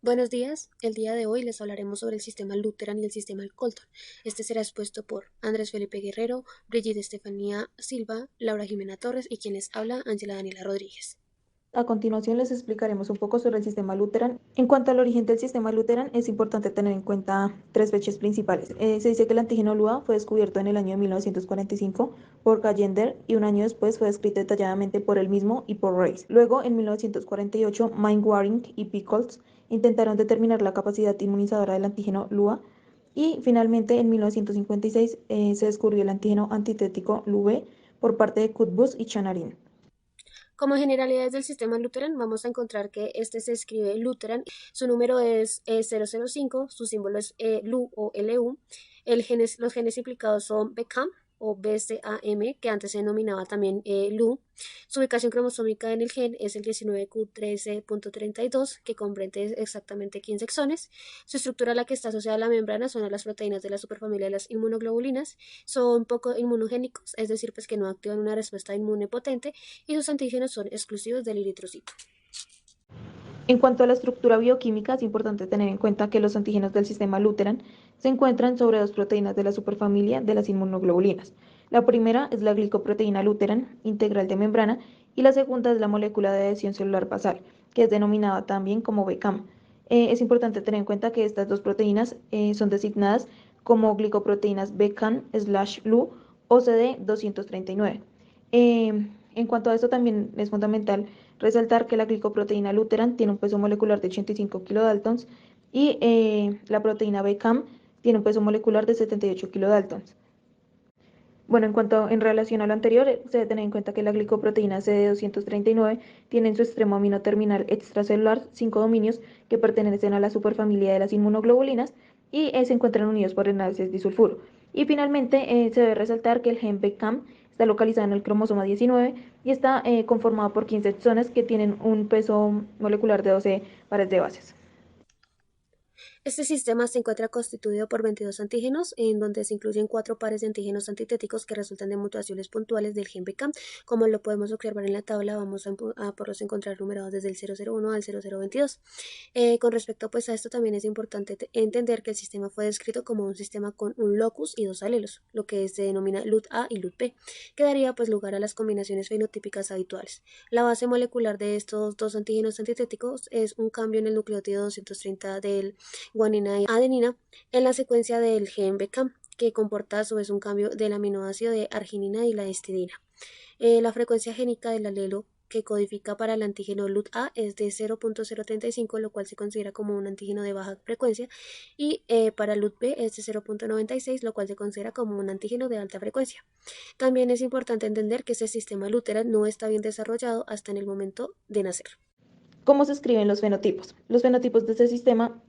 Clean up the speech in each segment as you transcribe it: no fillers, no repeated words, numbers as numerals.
Buenos días, el día de hoy les hablaremos sobre el sistema Lutheran y el sistema Colton. Este será expuesto por Andrés Felipe Guerrero, Brigitte Estefanía Silva, Laura Jimena Torres y quien les habla, Ángela Daniela Rodríguez. A continuación les explicaremos un poco sobre el sistema Lutheran. En cuanto al origen del sistema Lutheran, es importante tener en cuenta tres fechas principales. Se dice que el antígeno Lua fue descubierto en el año de 1945 por Callender y un año después fue descrito detalladamente por él mismo y por Reis. Luego, en 1948, Mainwaring y Pickles intentaron determinar la capacidad inmunizadora del antígeno Lua y finalmente en 1956 se descubrió el antígeno antitético LuB por parte de Cuthbus y Chanarin. Como generalidades del sistema Lutheran, vamos a encontrar que este se escribe Lutheran, su número es 005, su símbolo es Lu o LU, los genes implicados son BCAM o BCAM, que antes se denominaba también LU. Su ubicación cromosómica en el gen es el 19q13.32, que comprende exactamente 15 exones. Su estructura a la que está asociada la membrana son las proteínas de la superfamilia de las inmunoglobulinas. Son poco inmunogénicos, es decir, pues que no activan una respuesta inmune potente y sus antígenos son exclusivos del eritrocito. En cuanto a la estructura bioquímica, es importante tener en cuenta que los antígenos del sistema Lutheran se encuentran sobre dos proteínas de la superfamilia de las inmunoglobulinas. La primera es la glicoproteína Lutheran integral de membrana y la segunda es la molécula de adhesión celular basal, que es denominada también como BCAM. Es importante tener en cuenta que estas dos proteínas son designadas como glicoproteínas BCAM/LU o CD239. En cuanto a esto, también es fundamental resaltar que la glicoproteína Luteran tiene un peso molecular de 85 kilodaltons y la proteína BCAM tiene un peso molecular de 78 kilodaltons. Bueno, en relación a lo anterior, se debe tener en cuenta que la glicoproteína CD239 tiene en su extremo amino terminal extracelular 5 dominios que pertenecen a la superfamilia de las inmunoglobulinas y se encuentran unidos por enlaces disulfuro. Y finalmente, se debe resaltar que el gen BCAM está localizado en el cromosoma 19 y está conformado por 15 exones que tienen un peso molecular de 12 pares de bases. Este sistema se encuentra constituido por 22 antígenos, en donde se incluyen 4 pares de antígenos antitéticos que resultan de mutaciones puntuales del gen BCAM. Como lo podemos observar en la tabla, vamos a poderlos encontrar numerados desde el 001 al 0022. Con respecto pues a esto, también es importante entender que el sistema fue descrito como un sistema con un locus y dos alelos, lo que se denomina LUT-A y LUT-B, que daría pues lugar a las combinaciones fenotípicas habituales. La base molecular de estos dos antígenos antitéticos es un cambio en el nucleótido 230 del guanina y adenina en la secuencia del gen BCAM, que comporta a su vez un cambio del aminoácido de arginina y la histidina. La frecuencia génica del alelo que codifica para el antígeno LUT-A es de 0.035, lo cual se considera como un antígeno de baja frecuencia, y para LUT-B es de 0.96, lo cual se considera como un antígeno de alta frecuencia. También es importante entender que este sistema Lutheran no está bien desarrollado hasta en el momento de nacer. ¿Cómo se escriben los fenotipos? Los fenotipos de este sistema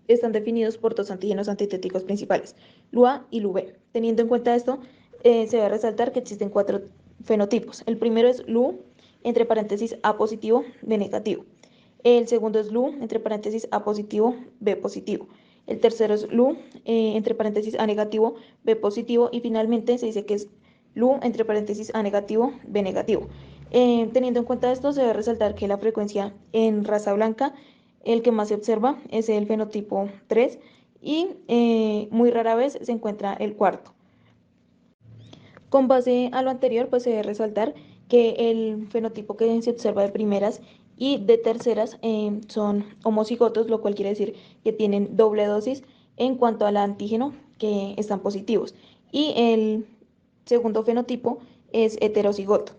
están definidos por dos antígenos antitéticos principales, LUA y LUB. Teniendo en cuenta esto, se debe resaltar que existen cuatro fenotipos. El primero es LU, entre paréntesis A positivo, B negativo. El segundo es LU, entre paréntesis A positivo, B positivo. El tercero es LU, entre paréntesis A negativo, B positivo. Y finalmente se dice que es LU, entre paréntesis A negativo, B negativo. Teniendo en cuenta esto, se debe resaltar que la frecuencia en raza blanca, el que más se observa es el fenotipo 3 y muy rara vez se encuentra el cuarto. Con base a lo anterior, pues se debe resaltar que el fenotipo que se observa de primeras y de terceras son homocigotos, lo cual quiere decir que tienen doble dosis en cuanto al antígeno que están positivos. Y el segundo fenotipo es heterocigoto.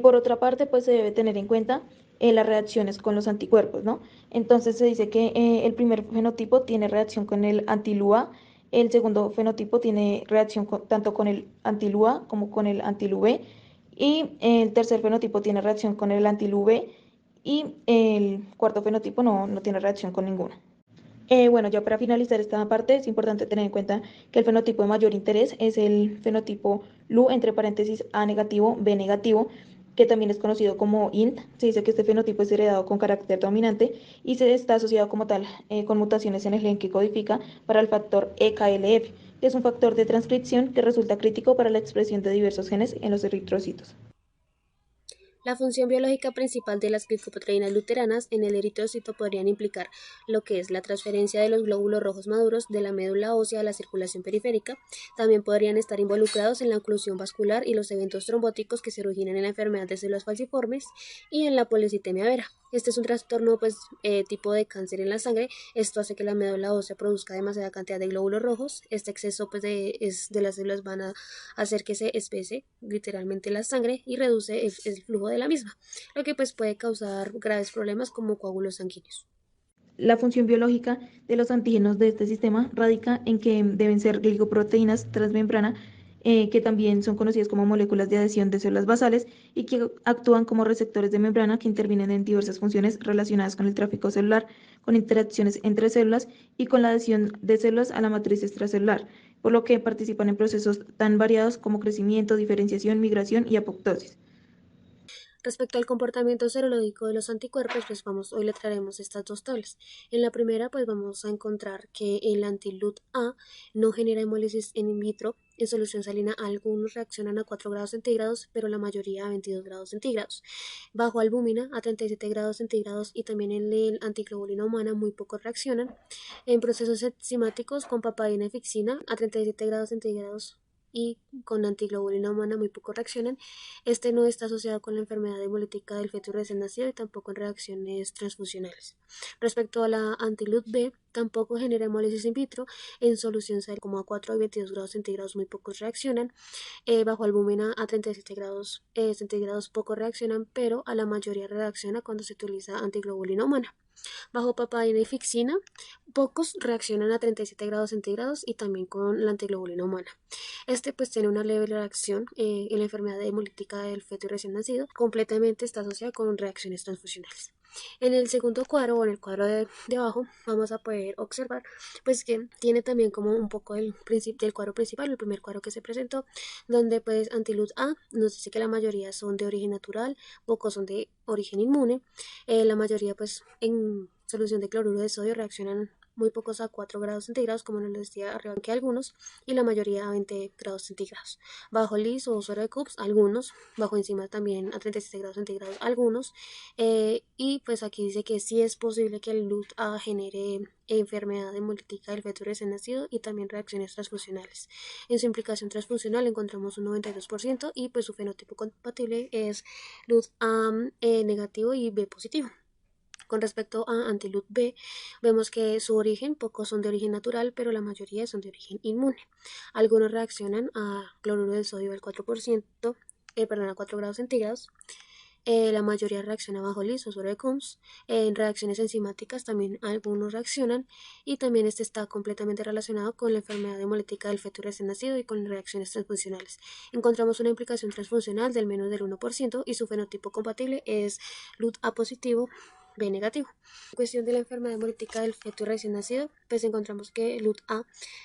Por otra parte, pues se debe tener en cuenta las reacciones con los anticuerpos, ¿no? Entonces se dice que el primer fenotipo tiene reacción con el antilua, el segundo fenotipo tiene reacción tanto con el antilua como con el antilub, y el tercer fenotipo tiene reacción con el antilub, y el cuarto fenotipo no tiene reacción con ninguno. Bueno, ya para finalizar esta parte, es importante tener en cuenta que el fenotipo de mayor interés es el fenotipo LU, entre paréntesis A negativo, B negativo, que también es conocido como INT. Se dice que este fenotipo es heredado con carácter dominante y se está asociado como tal con mutaciones en el gen que codifica para el factor EKLF, que es un factor de transcripción que resulta crítico para la expresión de diversos genes en los eritrocitos. La función biológica principal de las glicoproteínas luteranas en el eritrocito podrían implicar lo que es la transferencia de los glóbulos rojos maduros de la médula ósea a la circulación periférica. También podrían estar involucrados en la oclusión vascular y los eventos trombóticos que se originan en la enfermedad de células falciformes y en la policitemia vera. Este es un trastorno tipo de cáncer en la sangre. Esto hace que la médula ósea produzca demasiada cantidad de glóbulos rojos. Este exceso de las células van a hacer que se espese literalmente la sangre y reduce el flujo de la misma, lo que puede causar graves problemas como coágulos sanguíneos. La función biológica de los antígenos de este sistema radica en que deben ser glicoproteínas transmembrana, que también son conocidas como moléculas de adhesión de células basales y que actúan como receptores de membrana que intervienen en diversas funciones relacionadas con el tráfico celular, con interacciones entre células y con la adhesión de células a la matriz extracelular, por lo que participan en procesos tan variados como crecimiento, diferenciación, migración y apoptosis. Respecto al comportamiento serológico de los anticuerpos, hoy le traeremos estas dos tablas. En la primera, vamos a encontrar que el anti-LUT-A no genera hemólisis in vitro. En solución salina, algunos reaccionan a 4 grados centígrados, pero la mayoría a 22 grados centígrados. Bajo albúmina, a 37 grados centígrados, y también en el antiglobulina humana, muy pocos reaccionan. En procesos enzimáticos, con papaína y fixina, a 37 grados centígrados y con antiglobulina humana muy poco reaccionan. Este no está asociado con la enfermedad hemolítica del feto recién nacido y tampoco en reacciones transfusionales. Respecto a la anti-LUT-B, tampoco genera hemólisis in vitro. En solución sal como a 4 y 22 grados centígrados muy pocos reaccionan. Bajo albúmina a 37 grados centígrados poco reaccionan, pero a la mayoría reacciona cuando se utiliza antiglobulina humana. Bajo papaína y fixina, pocos reaccionan a 37 grados centígrados y también con la antiglobulina humana. Este tiene una leve reacción en la enfermedad hemolítica del feto recién nacido. Completamente está asociada con reacciones transfusionales. En el segundo cuadro o en el cuadro de abajo vamos a poder observar que tiene también como un poco del cuadro principal, el primer cuadro que se presentó, donde anti-LUT A nos dice que la mayoría son de origen natural, pocos son de origen inmune. La mayoría en solución de cloruro de sodio reaccionan muy pocos a 4 grados centígrados, como nos lo decía arriba, que algunos, y la mayoría a 20 grados centígrados. Bajo LIS o suero de Coops, algunos. Bajo enzima también a 37 grados centígrados, algunos. Y aquí dice que sí es posible que el LUT-A genere enfermedad hemolítica del feto recién nacido y también reacciones transfusionales. En su implicación transfusional encontramos un 92% y su fenotipo compatible es LUT-A negativo y B positivo. Con respecto a anti-LUT-B, vemos que su origen, pocos son de origen natural, pero la mayoría son de origen inmune. Algunos reaccionan a cloruro de sodio al 4%, a 4 grados centígrados. La mayoría reacciona bajo LIS o suero de Coombs. En reacciones enzimáticas también algunos reaccionan y también este está completamente relacionado con la enfermedad hemolítica del feto recién nacido y con reacciones transfusionales. Encontramos una implicación transfuncional del menos del 1% y su fenotipo compatible es LUT-A positivo, B negativo. En cuestión de la enfermedad hemolítica del feto recién nacido, encontramos que el LUT-A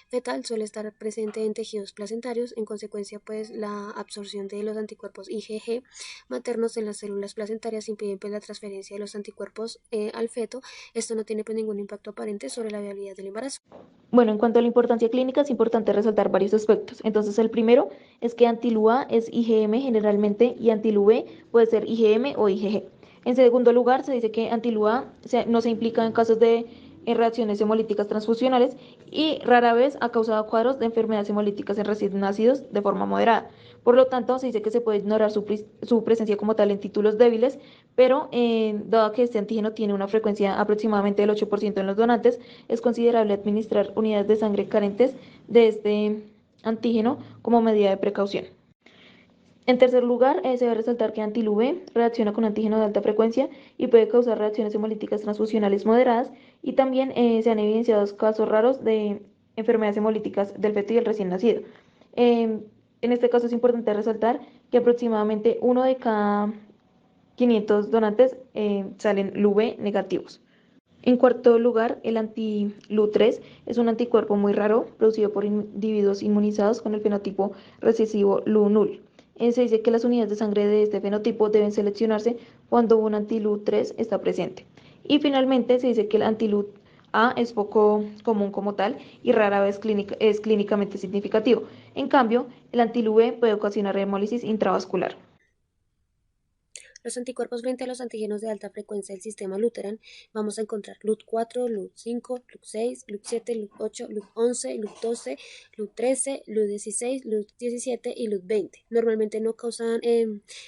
fetal suele estar presente en tejidos placentarios. En consecuencia, la absorción de los anticuerpos IgG maternos en las células placentarias impiden la transferencia de los anticuerpos al feto. Esto no tiene ningún impacto aparente sobre la viabilidad del embarazo. Bueno, en cuanto a la importancia clínica, es importante resaltar varios aspectos. Entonces, el primero es que anti-LUA es IgM generalmente y anti-LUB puede ser IgM o IgG. En segundo lugar, se dice que anti-LUA no se implica en casos de reacciones hemolíticas transfusionales y rara vez ha causado cuadros de enfermedades hemolíticas en recién nacidos de forma moderada. Por lo tanto, se dice que se puede ignorar su presencia como tal en títulos débiles, pero dado que este antígeno tiene una frecuencia aproximadamente del 8% en los donantes, es considerable administrar unidades de sangre carentes de este antígeno como medida de precaución. En tercer lugar, se debe resaltar que anti-LUB reacciona con antígeno de alta frecuencia y puede causar reacciones hemolíticas transfusionales moderadas y también se han evidenciado casos raros de enfermedades hemolíticas del feto y el recién nacido. En este caso es importante resaltar que aproximadamente 1 de cada 500 donantes salen LUB negativos. En cuarto lugar, el anti-LU3 es un anticuerpo muy raro producido por individuos inmunizados con el fenotipo recesivo LU-null. Se dice que las unidades de sangre de este fenotipo deben seleccionarse cuando un anti-LU3 está presente. Y finalmente se dice que el anti-LU-A es poco común como tal y rara vez es clínicamente significativo. En cambio, el anti-LU-B puede ocasionar hemólisis intravascular. Los anticuerpos frente a los antígenos de alta frecuencia del sistema Luteran vamos a encontrar LUT4, LUT5, LUT6, LUT7, LUT8, LUT11, LUT12, LUT13, LUT16, LUT17 y LUT20. Normalmente no causan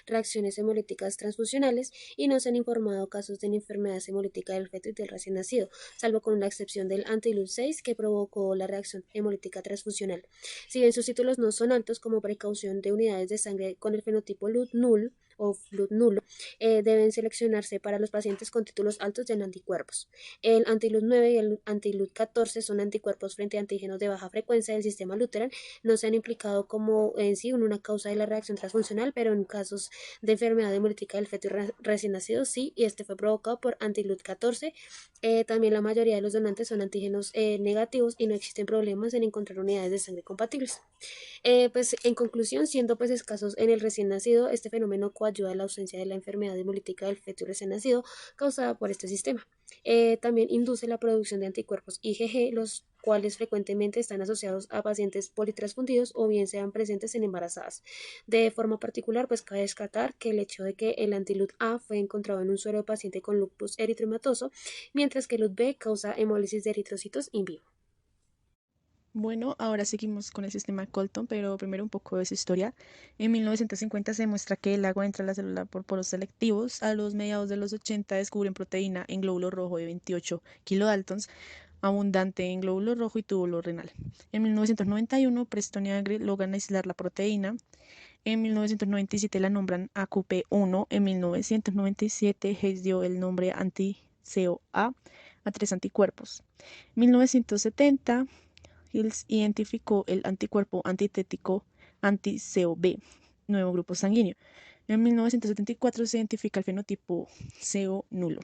reacciones hemolíticas transfusionales y no se han informado casos de enfermedad hemolítica del feto y del recién nacido, salvo con la excepción del anti-LUT6 que provocó la reacción hemolítica transfusional. Si bien sus títulos no son altos como precaución de unidades de sangre con el fenotipo LUT null o LUT nulo, deben seleccionarse para los pacientes con títulos altos en anticuerpos. El anti-LUT 9 y el anti-LUT 14 son anticuerpos frente a antígenos de baja frecuencia del sistema Luteran. No se han implicado como en sí una causa de la reacción transfuncional, pero en casos de enfermedad hemolítica del feto y recién nacido sí, y este fue provocado por anti-LUT 14. También la mayoría de los donantes son antígenos negativos y no existen problemas en encontrar unidades de sangre compatibles. Pues en conclusión, siendo pues escasos en el recién nacido, este fenómeno coayuda a la ausencia de la enfermedad hemolítica del feto recién nacido causada por este sistema. También induce la producción de anticuerpos IgG, los cuales frecuentemente están asociados a pacientes politransfundidos o bien sean presentes en embarazadas. De forma particular, pues cabe descartar que el hecho de que el anti-LUT A fue encontrado en un suero de paciente con lupus eritematoso, mientras que el LUT B causa hemólisis de eritrocitos in vivo. Bueno, ahora seguimos con el sistema Colton, pero primero un poco de su historia. En 1950 se demuestra que el agua entra a la célula por poros selectivos. A los mediados de los 80 descubren proteína en glóbulo rojo de 28 kilodaltons, abundante en glóbulo rojo y túbulo renal. En 1991, Preston y Agri logran aislar la proteína. En 1997 la nombran AQP1. En 1997 Hayes dio el nombre anti-CoA a tres anticuerpos. En 1970 Hills identificó el anticuerpo antitético anti-CoB, nuevo grupo sanguíneo. En 1974 se identifica el fenotipo CO nulo.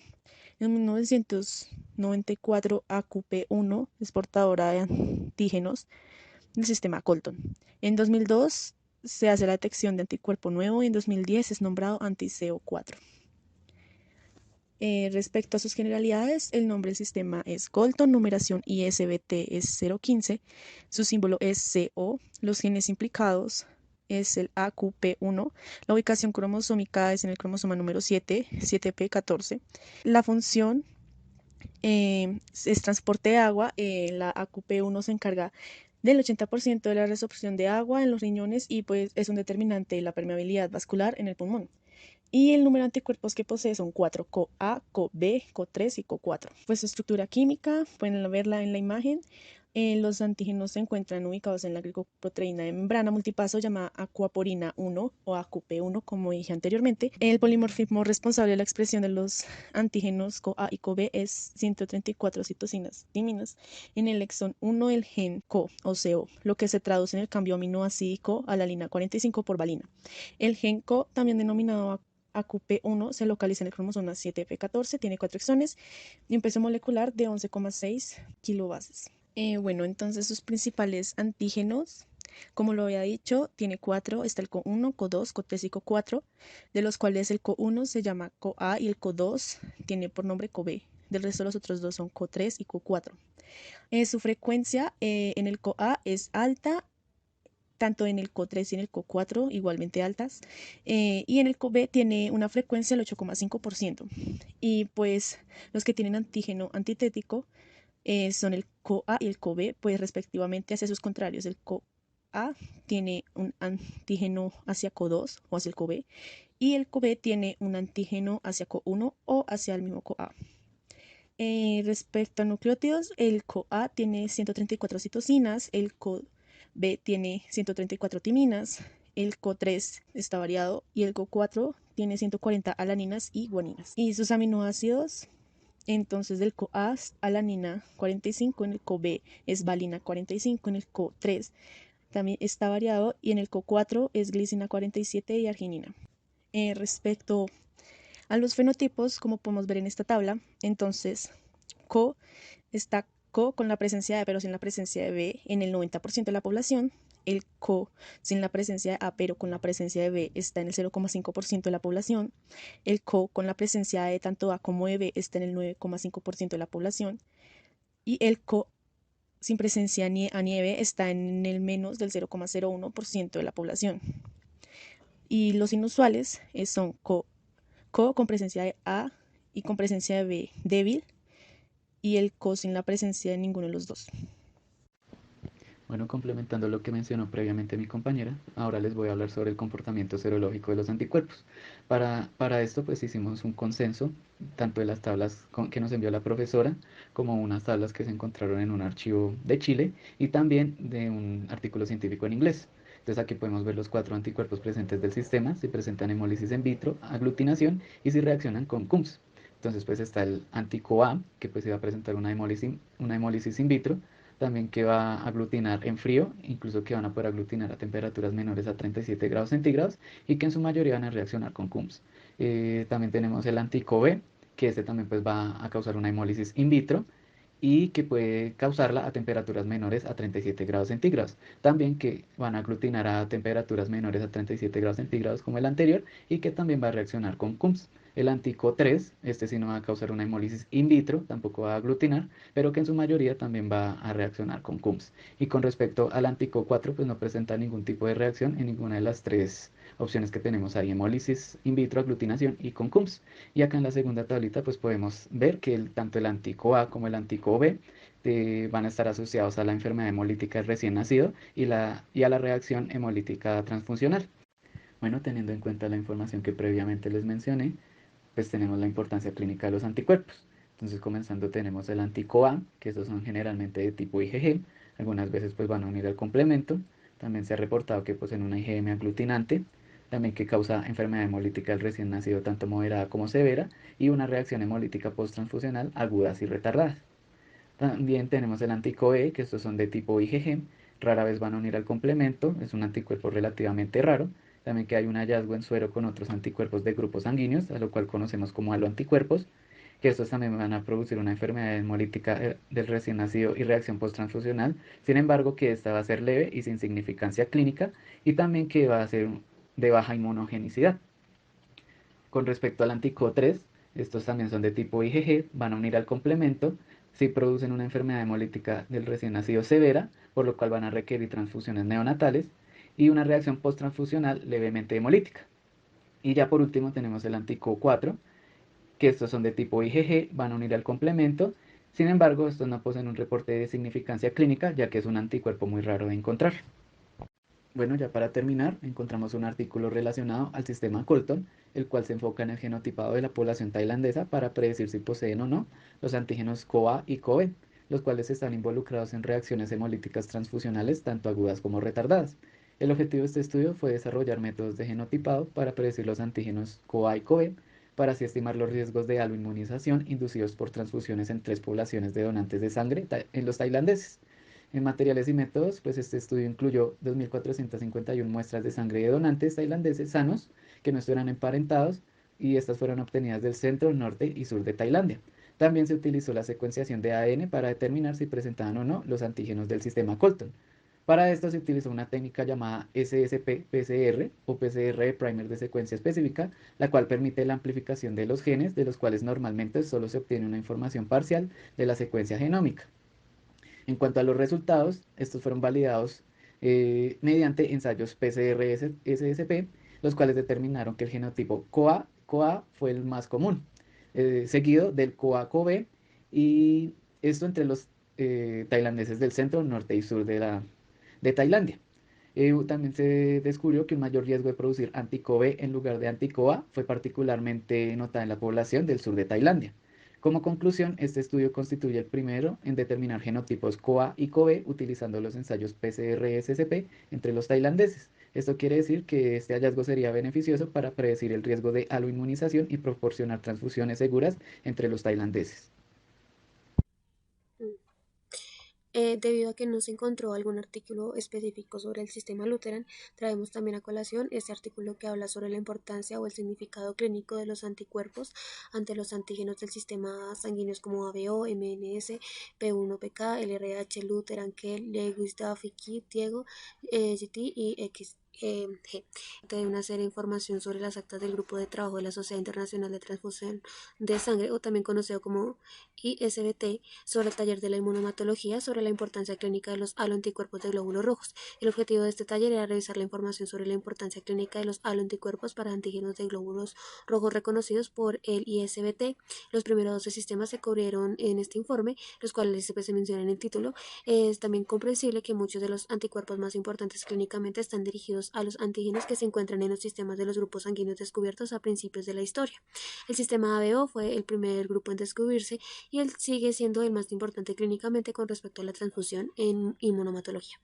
En 1994 AQP1 es portadora de antígenos del sistema Colton. En 2002 se hace la detección de anticuerpo nuevo y en 2010 es nombrado anti-CO4. Respecto a sus generalidades, el nombre del sistema es Colton, numeración ISBT es 015, su símbolo es CO, los genes implicados es el AQP1, la ubicación cromosómica es en el cromosoma número 7, 7p14, la función es transporte de agua, la AQP1 se encarga del 80% de la resorción de agua en los riñones y pues es un determinante de la permeabilidad vascular en el pulmón. Y el número de anticuerpos que posee son 4, CoA, CoB, CO3 y CO4. Pues su estructura química, pueden verla en la imagen. Los antígenos se encuentran ubicados en la glicoproteína de membrana multipaso llamada acuaporina 1 o AQP1, como dije anteriormente. El polimorfismo responsable de la expresión de los antígenos CoA y CoB es 134 citocinas timinas en el exón 1 del gen CO o CO, lo que se traduce en el cambio aminoácidico a la lina 45 por valina. El gen CO, también denominado AQP1 se localiza en el cromosoma 7p14, tiene 4 exones y un peso molecular de 11,6 kilobases. Bueno, entonces sus principales antígenos, como lo había dicho, tiene 4, está el CO1, CO2, CO3 y CO4, de los cuales el CO1 se llama CoA y el CO2 tiene por nombre CoB. Del resto los otros dos son CO3 y CO4. Su frecuencia en el CoA es alta, tanto en el CO3 y en el CO4 igualmente altas, y en el CoB tiene una frecuencia del 8,5%. Y pues los que tienen antígeno antitético son el CoA y el CoB, pues respectivamente hacia sus contrarios. El CoA tiene un antígeno hacia CO2 o hacia el CoB, y el CoB tiene un antígeno hacia CO1 o hacia el mismo CoA. Respecto a nucleótidos, el CoA tiene 134 citosinas, el CoB tiene 134 timinas, el CO3 está variado y el CO4 tiene 140 alaninas y guaninas. Y sus aminoácidos, entonces del CoA es alanina 45, en el CoB es valina 45, en el CO3 también está variado y en el CO4 es glicina 47 y arginina. Respecto a los fenotipos, como podemos ver en esta tabla, entonces CO está CO con la presencia de A pero sin la presencia de B en el 90% de la población. El CO sin la presencia de A pero con la presencia de B está en el 0,5% de la población. El CO con la presencia de tanto A como de B está en el 9,5% de la población. Y el CO sin presencia ni A ni de B está en el menos del 0,01% de la población. Y los inusuales son CO CO con presencia de A y con presencia de B débil, y el CO sin la presencia de ninguno de los dos. Bueno, complementando lo que mencionó previamente mi compañera, ahora les voy a hablar sobre el comportamiento serológico de los anticuerpos. Para esto, pues hicimos un consenso, tanto de las tablas que nos envió la profesora, como unas tablas que se encontraron en un archivo de Chile y también de un artículo científico en inglés. Entonces aquí podemos ver los 4 anticuerpos presentes del sistema, si presentan hemólisis in vitro, aglutinación y si reaccionan con CUMS. Entonces pues está el anti-CoA, que pues iba a presentar una hemólisis in vitro, también que va a aglutinar en frío, incluso que van a poder aglutinar a temperaturas menores a 37 grados centígrados y que en su mayoría van a reaccionar con CUMS. También tenemos el anti-CoV, que este también pues va a causar una hemólisis in vitro y que puede causarla a temperaturas menores a 37 grados centígrados. También que van a aglutinar a temperaturas menores a 37 grados centígrados como el anterior y que también va a reaccionar con CUMS. El antico 3, este sí no va a causar una hemólisis in vitro, tampoco va a aglutinar, pero que en su mayoría también va a reaccionar con CUMS. Y con respecto al antico 4, pues no presenta ningún tipo de reacción en ninguna de las tres opciones que tenemos ahí, hemólisis in vitro, aglutinación y con CUMS. Y acá en la segunda tablita pues podemos ver que tanto el antico A como el antico B van a estar asociados a la enfermedad hemolítica del recién nacido y a la reacción hemolítica transfuncional. Bueno, teniendo en cuenta la información que previamente les mencioné, pues tenemos la importancia clínica de los anticuerpos. Entonces, comenzando tenemos el antico-A, que estos son generalmente de tipo IgG, algunas veces pues van a unir al complemento. También se ha reportado que poseen una IgM aglutinante, también que causa enfermedad hemolítica del recién nacido tanto moderada como severa y una reacción hemolítica posttransfusional agudas y retardadas. También tenemos el antico-E, que estos son de tipo IgG, rara vez van a unir al complemento, es un anticuerpo relativamente raro. También que hay un hallazgo en suero con otros anticuerpos de grupos sanguíneos, a lo cual conocemos como haloanticuerpos, que estos también van a producir una enfermedad hemolítica del recién nacido y reacción posttransfusional. Sin embargo, que esta va a ser leve y sin significancia clínica, y también que va a ser de baja inmunogenicidad. Con respecto al antico 3, estos también son de tipo IgG, van a unir al complemento, si producen una enfermedad hemolítica del recién nacido severa, por lo cual van a requerir transfusiones neonatales y una reacción posttransfusional levemente hemolítica. Y ya por último tenemos el antico 4, que estos son de tipo IgG, van a unir al complemento, sin embargo estos no poseen un reporte de significancia clínica, ya que es un anticuerpo muy raro de encontrar. Bueno, ya para terminar, encontramos un artículo relacionado al sistema Colton, el cual se enfoca en el genotipado de la población tailandesa para predecir si poseen o no los antígenos CoA y CoB, los cuales están involucrados en reacciones hemolíticas transfusionales tanto agudas como retardadas. El objetivo de este estudio fue desarrollar métodos de genotipado para predecir los antígenos CoA y CoB, para así estimar los riesgos de aloinmunización inducidos por transfusiones en 3 poblaciones de donantes de sangre en los tailandeses. En materiales y métodos, pues este estudio incluyó 2.451 muestras de sangre de donantes tailandeses sanos que no estuvieran emparentados y estas fueron obtenidas del centro, norte y sur de Tailandia. También se utilizó la secuenciación de ADN para determinar si presentaban o no los antígenos del sistema Colton. Para esto se utilizó una técnica llamada SSP-PCR o PCR de primer de secuencia específica, la cual permite la amplificación de los genes de los cuales normalmente solo se obtiene una información parcial de la secuencia genómica. En cuanto a los resultados, estos fueron validados mediante ensayos PCR-SSP, los cuales determinaron que el genotipo CoA fue el más común, seguido del CoA-CoB, y esto entre los tailandeses del centro, norte y sur de Tailandia. También se descubrió que un mayor riesgo de producir anti-CoB en lugar de anti-CoA fue particularmente notada en la población del sur de Tailandia. Como conclusión, este estudio constituye el primero en determinar genotipos CoA y CoB utilizando los ensayos PCR-SSP entre los tailandeses. Esto quiere decir que este hallazgo sería beneficioso para predecir el riesgo de aloinmunización y proporcionar transfusiones seguras entre los tailandeses. Debido a que no se encontró algún artículo específico sobre el sistema Lutheran, traemos también a colación este artículo que habla sobre la importancia o el significado clínico de los anticuerpos ante los antígenos del sistema sanguíneos como ABO, MNS, P1PK, LRH, Lutheran, KEL, Lewis, Duffy, Kidd, Diego, GT y X. G. De una serie de información sobre las actas del Grupo de Trabajo de la Sociedad Internacional de Transfusión de Sangre, o también conocido como ISBT, sobre el taller de la inmunomatología, sobre la importancia clínica de los haloanticuerpos de glóbulos rojos. El objetivo de este taller era revisar la información sobre la importancia clínica de los haloanticuerpos para antígenos de glóbulos rojos reconocidos por el ISBT. Los primeros 12 sistemas se cubrieron en este informe, los cuales pues, se mencionan en el título. Es también comprensible que muchos de los anticuerpos más importantes clínicamente están dirigidos a los antígenos que se encuentran en los sistemas de los grupos sanguíneos descubiertos a principios de la historia. El sistema ABO fue el primer grupo en descubrirse y él sigue siendo el más importante clínicamente con respecto a la transfusión en inmunomatología.